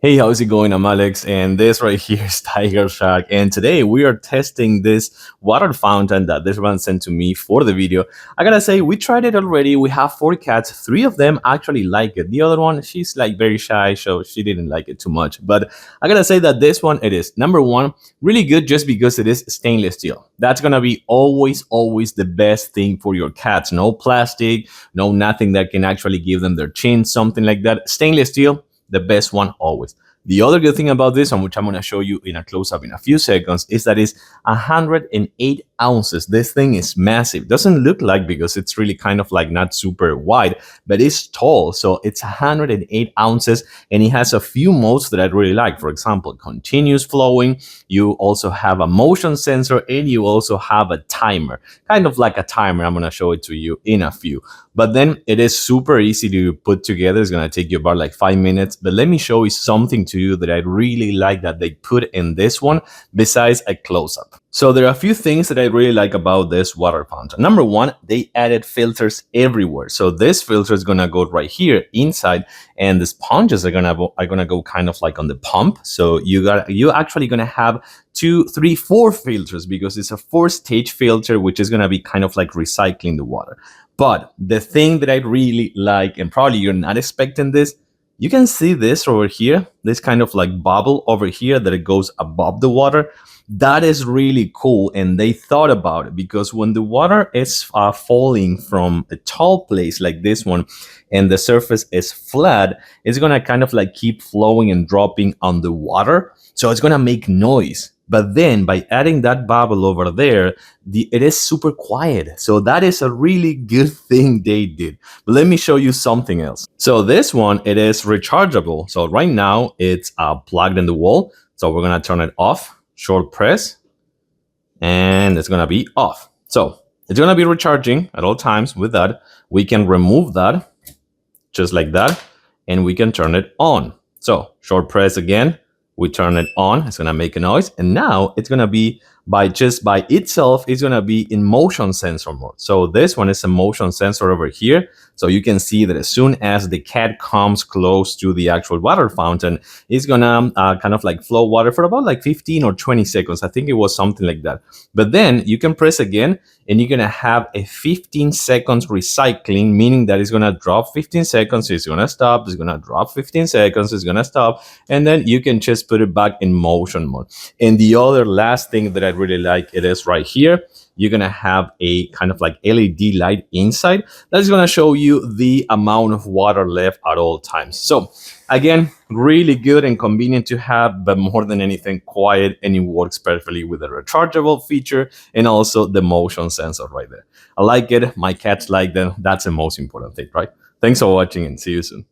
Hey, how's it going? I'm Alex, and this right here is Tiger Shark. And today we are testing this water fountain that this one sent to me for the video. I gotta say, we tried it already. We have four cats. Three of them actually like it. The other one, she's like very shy, so she didn't like it too much. But I gotta say that this one, it is number one, really good just because it is stainless steel. That's gonna be always the best thing for your cats. No plastic, no nothing that can actually give them their chin, something like that. Stainless steel, the best one always. The other good thing about this one, which I'm going to show you in a close-up in a few seconds, is that it's 108 ounces. This thing is massive. Doesn't look like, because it's really kind of like not super wide, but it's tall. So it's 108 ounces, and it has a few modes that I really like. For example, continuous flowing. You also have a motion sensor, and you also have a timer, kind of like a timer. I'm going to show it to you in a few. But then it is super easy to put together. It's going to take you about like 5 minutes. But let me show you something to you that I really like that they put in this one besides a close-up. So there are a few things that I really like about this water fountain. Number one, they added filters everywhere. So this filter is gonna go right here inside, and the sponges are gonna go kind of like on the pump. So you actually gonna have 2, 3, 4 filters, because it's a 4-stage filter, which is gonna be kind of like recycling the water. But the thing that I really like, and probably you're not expecting this, you can see this over here, this kind of like bubble over here that it goes above the water. That is really cool, and they thought about it, because when the water is falling from a tall place like this one and the surface is flat, it's gonna kind of like keep flowing and dropping on the water, so it's gonna make noise. But then by adding that bubble over there, it is super quiet. So that is a really good thing they did. But let me show you something else. So this one, it is rechargeable. So right now it's plugged in the wall. So we're gonna turn it off, short press, and it's gonna be off. So it's gonna be recharging at all times. With that, we can remove that just like that, and we can turn it on. So short press again, we turn it on, it's gonna make a noise, and now it's gonna be by itself, it's gonna be in motion sensor mode. So this one is a motion sensor over here. So you can see that as soon as the cat comes close to the actual water fountain, it's gonna kind of like flow water for about like 15 or 20 seconds. I think it was something like that. But then you can press again, and you're gonna have a 15 seconds recycling, meaning that it's gonna drop 15 seconds, it's gonna stop, it's gonna drop 15 seconds, it's gonna stop, and then you can just put it back in motion mode. And the other last thing that I really like, it is right here. You're gonna have a kind of like LED light inside that's gonna show you the amount of water left at all times. So again, really good and convenient to have, but more than anything, quiet, and it works perfectly with the rechargeable feature and also the motion sensor right there. I like it. My cats like them. That's the most important thing, right? Thanks for watching, and see you soon.